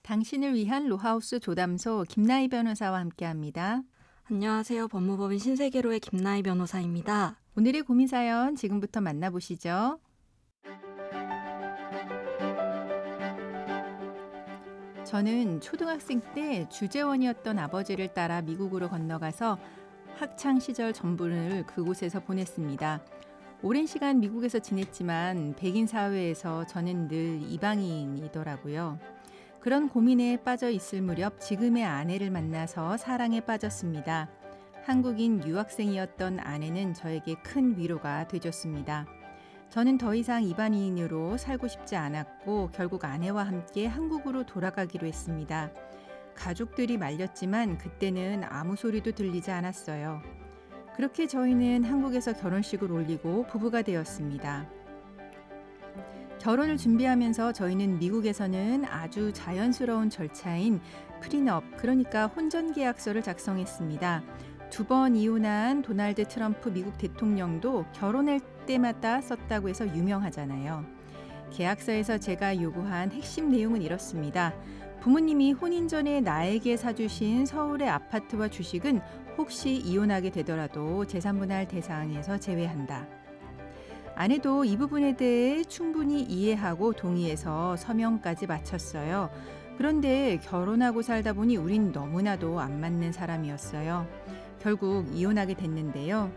당신을 위한 로하우스 조담소 김나희 변호사와 함께합니다. 안녕하세요. 법무법인 신세계로의 김나희 변호사입니다. 오늘의 고민 사연 지금부터 만나보시죠. 저는 초등학생 때 주재원이었던 아버지를 따라 미국으로 건너가서 학창 시절 전부를 그곳에서 보냈습니다. 오랜 시간 미국에서 지냈지만 백인 사회에서 저는 늘 이방인이더라고요. 그런 고민에 빠져 있을 무렵 지금의 아내를 만나서 사랑에 빠졌습니다. 한국인 유학생이었던 아내는 저에게 큰 위로가 되줬습니다. 저는 더 이상 이방인으로 살고 싶지 않았고 결국 아내와 함께 한국으로 돌아가기로 했습니다. 가족들이 말렸지만 그때는 아무 소리도 들리지 않았어요. 그렇게 저희는 한국에서 결혼식을 올리고 부부가 되었습니다. 결혼을 준비하면서 저희는 미국에서는 아주 자연스러운 절차인 프리너, 그러니까 혼전계약서를 작성했습니다. 2번 이혼한 도널드 트럼프 미국 대통령도 결혼할 때마다 썼다고 해서 유명하잖아요. 계약서에서 제가 요구한 핵심 내용은 이렇습니다. 부모님이 혼인 전에 나에게 사주신 서울의 아파트와 주식은 혹시 이혼하게 되더라도 재산분할 대상에서 제외한다. 아내도 이 부분에 대해 충분히 이해하고 동의해서 서명까지 마쳤어요. 그런데 결혼하고 살다 보니 우린 너무나도 안 맞는 사람이었어요. 결국 이혼하게 됐는데요.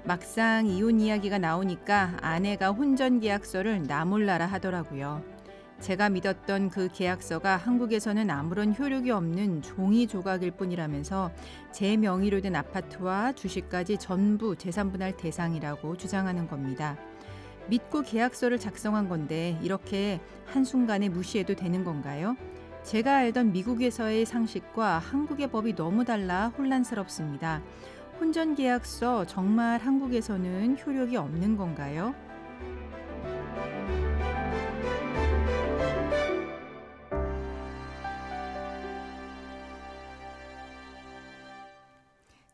막상 이혼 이야기가 나오니까 아내가 혼전계약서를 나 몰라라 하더라고요. 제가 믿었던 그 계약서가 한국에서는 아무런 효력이 없는 종이 조각일 뿐이라면서 제 명의로 된 아파트와 주식까지 전부 재산분할 대상이라고 주장하는 겁니다. 믿고 계약서를 작성한 건데 이렇게 한순간에 무시해도 되는 건가요? 제가 알던 미국에서의 상식과 한국의 법이 너무 달라 혼란스럽습니다. 혼전계약서 정말 한국에서는 효력이 없는 건가요?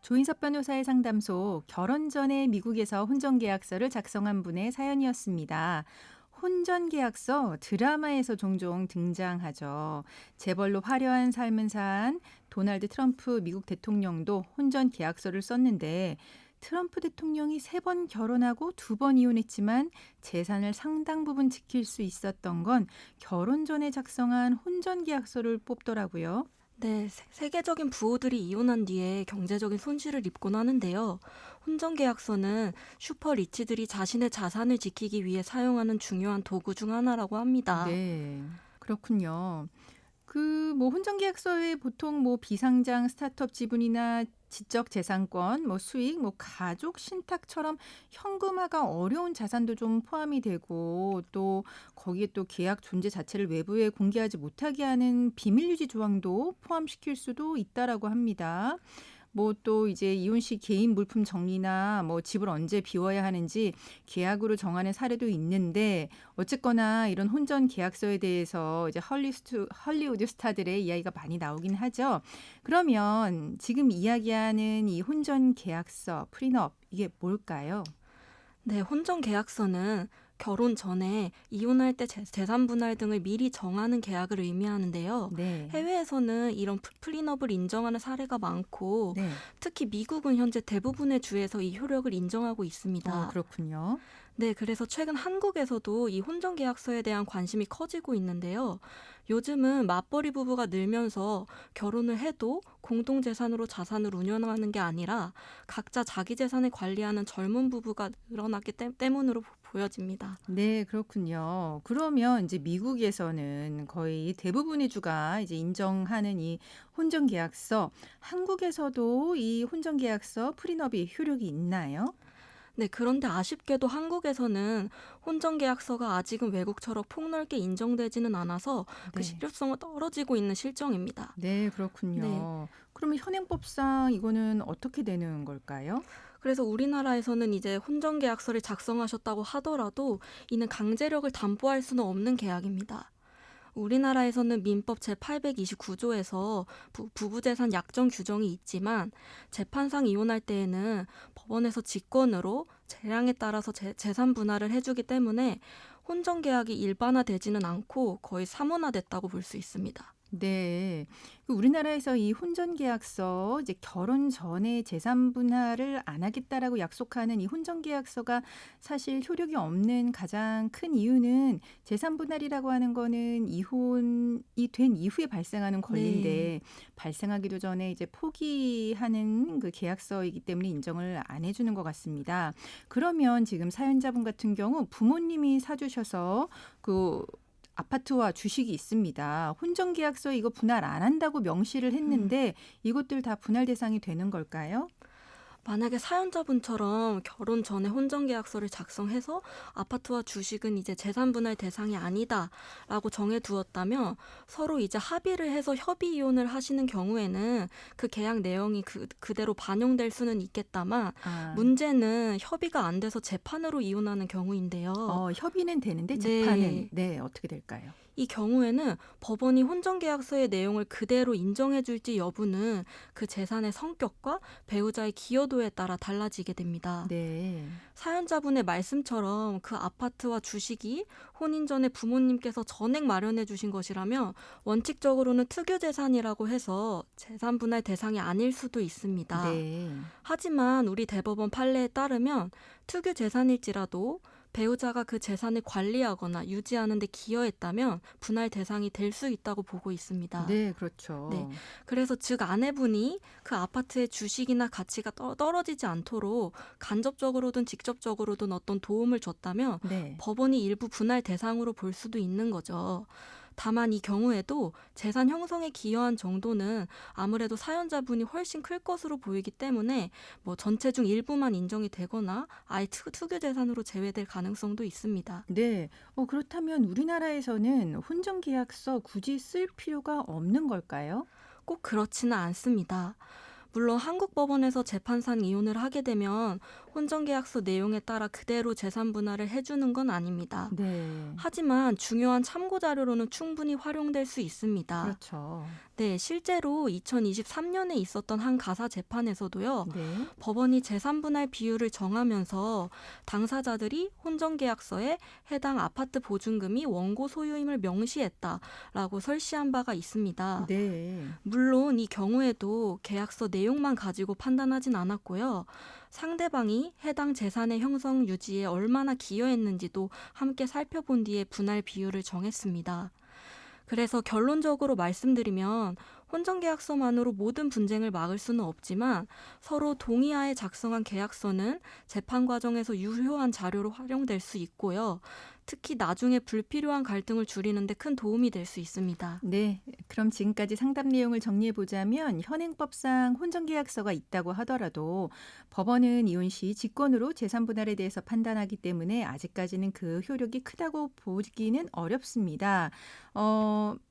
조인섭 변호사의 상담소, 결혼 전에 미국에서 혼전계약서를 작성한 분의 사연이었습니다. 혼전계약서, 드라마에서 종종 등장하죠. 재벌로 화려한 삶을 산 도널드 트럼프 미국 대통령도 혼전계약서를 썼는데 트럼프 대통령이 3번 결혼하고 2번 이혼했지만 재산을 상당 부분 지킬 수 있었던 건 결혼 전에 작성한 혼전계약서를 뽑더라고요. 네, 세계적인 부호들이 이혼한 뒤에 경제적인 손실을 입곤 하는데요. 혼전계약서는 슈퍼 리치들이 자신의 자산을 지키기 위해 사용하는 중요한 도구 중 하나라고 합니다. 네, 그렇군요. 혼전계약서에 보통 비상장 스타트업 지분이나 지적 재산권, 수익, 가족 신탁처럼 현금화가 어려운 자산도 좀 포함이 되고 또 거기에 또 계약 존재 자체를 외부에 공개하지 못하게 하는 비밀 유지 조항도 포함시킬 수도 있다라고 합니다. 또 이제 이혼 시 개인 물품 정리나 집을 언제 비워야 하는지 계약으로 정하는 사례도 있는데 어쨌거나 이런 혼전 계약서에 대해서 이제 헐리우드 스타들의 이야기가 많이 나오긴 하죠. 그러면 지금 이야기하는 이 혼전 계약서, 프리너, 이게 뭘까요? 네, 혼전계약서는 결혼 전에 이혼할 때 재산 분할 등을 미리 정하는 계약을 의미하는데요. 네. 해외에서는 이런 프리너블 인정하는 사례가 많고 네. 특히 미국은 현재 대부분의 주에서 이 효력을 인정하고 있습니다. 그렇군요. 네, 그래서 최근 한국에서도 이 혼전계약서에 대한 관심이 커지고 있는데요. 요즘은 맞벌이 부부가 늘면서 결혼을 해도 공동재산으로 자산을 운영하는 게 아니라 각자 자기 재산을 관리하는 젊은 부부가 늘어났기 때문으로 보여집니다. 네, 그렇군요. 그러면 이제 미국에서는 거의 대부분의 주가 이제 인정하는 이 혼전계약서, 한국에서도 이 혼전계약서 프리너비 효력이 있나요? 네, 그런데 아쉽게도 한국에서는 혼전계약서가 아직은 외국처럼 폭넓게 인정되지는 않아서 그 네. 실효성은 떨어지고 있는 실정입니다. 네, 그렇군요. 네. 그러면 현행법상 이거는 어떻게 되는 걸까요? 그래서 우리나라에서는 이제 혼전계약서를 작성하셨다고 하더라도 이는 강제력을 담보할 수는 없는 계약입니다. 우리나라에서는 민법 제829조에서 부부재산 약정 규정이 있지만 재판상 이혼할 때에는 법원에서 직권으로 재량에 따라서 재산 분할을 해주기 때문에 혼전 계약이 일반화되지는 않고 거의 사문화됐다고 볼 수 있습니다. 네. 우리나라에서 이 혼전계약서, 이제 결혼 전에 재산 분할을 안 하겠다라고 약속하는 이 혼전계약서가 사실 효력이 없는 가장 큰 이유는 재산 분할이라고 하는 거는 이혼이 된 이후에 발생하는 권리인데 네. 발생하기도 전에 이제 포기하는 그 계약서이기 때문에 인정을 안 해주는 것 같습니다. 그러면 지금 사연자분 같은 경우 부모님이 사주셔서 그 아파트와 주식이 있습니다. 혼전계약서에 이거 분할 안 한다고 명시를 음. 했는데 이것들 다 분할 대상이 되는 걸까요? 만약에 사연자분처럼 결혼 전에 혼전계약서를 작성해서 아파트와 주식은 이제 재산분할 대상이 아니다라고 정해두었다면 서로 이제 합의를 해서 협의 이혼을 하시는 경우에는 그 계약 내용이 그대로 반영될 수는 있겠다만 아, 문제는 협의가 안 돼서 재판으로 이혼하는 경우인데요. 협의는 되는데 재판은 네. 네, 어떻게 될까요? 이 경우에는 법원이 혼전계약서의 내용을 그대로 인정해줄지 여부는 그 재산의 성격과 배우자의 기여도에 따라 달라지게 됩니다. 네. 사연자분의 말씀처럼 그 아파트와 주식이 혼인 전에 부모님께서 전액 마련해 주신 것이라면 원칙적으로는 특유재산이라고 해서 재산분할 대상이 아닐 수도 있습니다. 네. 하지만 우리 대법원 판례에 따르면 특유재산일지라도 배우자가 그 재산을 관리하거나 유지하는 데 기여했다면 분할 대상이 될 수 있다고 보고 있습니다. 네, 네. 그렇죠. 그래서 즉 아내분이 그 아파트의 주식이나 가치가 떨어지지 않도록 간접적으로든 직접적으로든 어떤 도움을 줬다면 네. 법원이 일부 분할 대상으로 볼 수도 있는 거죠. 다만 이 경우에도 재산 형성에 기여한 정도는 아무래도 사연자분이 훨씬 클 것으로 보이기 때문에 뭐 전체 중 일부만 인정이 되거나 아예 특유 재산으로 제외될 가능성도 있습니다. 네. 그렇다면 우리나라에서는 혼전계약서 굳이 쓸 필요가 없는 걸까요? 꼭 그렇지는 않습니다. 물론 한국 법원에서 재판상 이혼을 하게 되면 혼전계약서 내용에 따라 그대로 재산 분할을 해주는 건 아닙니다. 네. 하지만 중요한 참고 자료로는 충분히 활용될 수 있습니다. 그렇죠. 네, 실제로 2023년에 있었던 한 가사 재판에서도요, 네. 법원이 재산 분할 비율을 정하면서 당사자들이 혼전계약서에 해당 아파트 보증금이 원고 소유임을 명시했다라고 설시한 바가 있습니다. 네. 물론 이 경우에도 계약서 내용만 가지고 판단하진 않았고요. 상대방이 해당 재산의 형성 유지에 얼마나 기여했는지도 함께 살펴본 뒤에 분할 비율을 정했습니다. 그래서 결론적으로 말씀드리면 혼전계약서만으로 모든 분쟁을 막을 수는 없지만 서로 동의하에 작성한 계약서는 재판 과정에서 유효한 자료로 활용될 수 있고요. 특히 나중에 불필요한 갈등을 줄이는 데 큰 도움이 될 수 있습니다. 네. 그럼 지금까지 상담 내용을 정리해 보자면 현행법상 혼전계약서가 있다고 하더라도 법원은 이혼 시 직권으로 재산 분할에 대해서 판단하기 때문에 아직까지는 그 효력이 크다고 보기는 어렵습니다.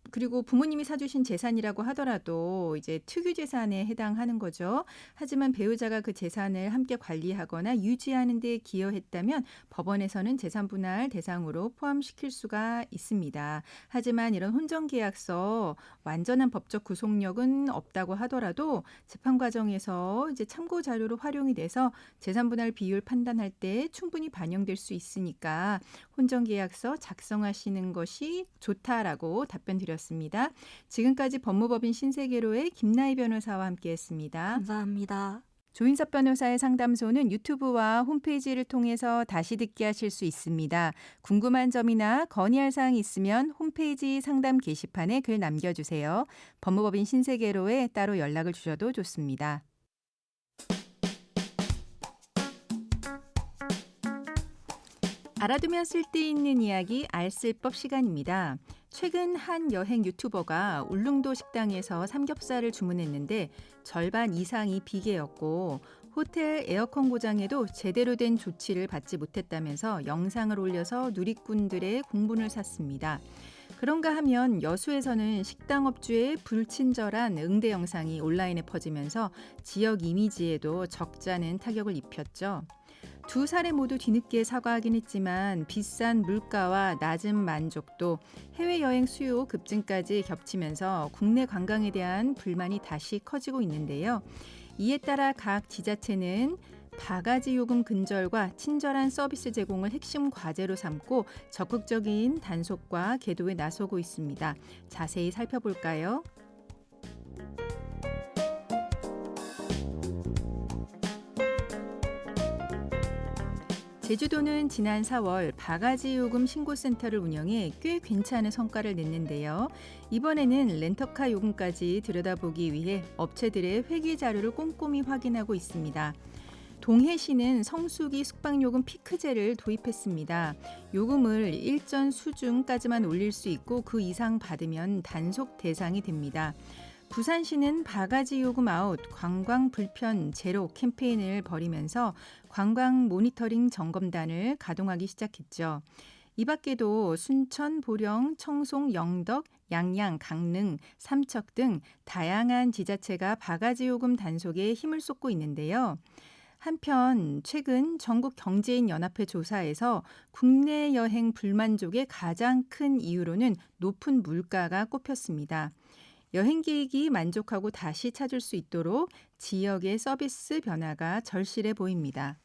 그리고 부모님이 사주신 재산이라고 하더라도 이제 특유 재산에 해당하는 거죠. 하지만 배우자가 그 재산을 함께 관리하거나 유지하는 데 기여했다면 법원에서는 재산 분할 대상으로 포함시킬 수가 있습니다. 하지만 이런 혼전계약서 완전한 법적 구속력은 없다고 하더라도 재판 과정에서 이제 참고 자료로 활용이 돼서 재산 분할 비율 판단할 때 충분히 반영될 수 있으니까 혼전계약서 작성하시는 것이 좋다라고 답변 드렸습니다. 지금까지 법무법인 신세계로의 김나희 변호사와 함께했습니다. 감사합니다. 조인섭 변호사의 상담소는 유튜브와 홈페이지를 통해서 다시 듣게 하실 수 있습니다. 궁금한 점이나 건의할 사항이 있으면 홈페이지 상담 게시판에 글 남겨주세요. 법무법인 신세계로에 따로 연락을 주셔도 좋습니다. 알아두면 쓸데있는 이야기 알쓸법 시간입니다. 최근 한 여행 유튜버가 울릉도 식당에서 삼겹살을 주문했는데 절반 이상이 비계였고 호텔 에어컨 고장에도 제대로 된 조치를 받지 못했다면서 영상을 올려서 누리꾼들의 공분을 샀습니다. 그런가 하면 여수에서는 식당 업주의 불친절한 응대 영상이 온라인에 퍼지면서 지역 이미지에도 적잖은 타격을 입혔죠. 두 사례 모두 뒤늦게 사과하긴 했지만 비싼 물가와 낮은 만족도, 해외여행 수요 급증까지 겹치면서 국내 관광에 대한 불만이 다시 커지고 있는데요. 이에 따라 각 지자체는 바가지 요금 근절과 친절한 서비스 제공을 핵심 과제로 삼고 적극적인 단속과 계도에 나서고 있습니다. 자세히 살펴볼까요? 제주도는 지난 4월 바가지 요금 신고센터를 운영해 꽤 괜찮은 성과를 냈는데요. 이번에는 렌터카 요금까지 들여다보기 위해 업체들의 회계 자료를 꼼꼼히 확인하고 있습니다. 동해시는 성수기 숙박요금 피크제를 도입했습니다. 요금을 일전 수준까지만 올릴 수 있고 그 이상 받으면 단속 대상이 됩니다. 부산시는 바가지 요금 아웃, 관광 불편 제로 캠페인을 벌이면서 관광 모니터링 점검단을 가동하기 시작했죠. 이 밖에도 순천, 보령, 청송, 영덕, 양양, 강릉, 삼척 등 다양한 지자체가 바가지 요금 단속에 힘을 쏟고 있는데요. 한편 최근 전국경제인연합회 조사에서 국내 여행 불만족의 가장 큰 이유로는 높은 물가가 꼽혔습니다. 여행 계획이 만족하고 다시 찾을 수 있도록 지역의 서비스 변화가 절실해 보입니다.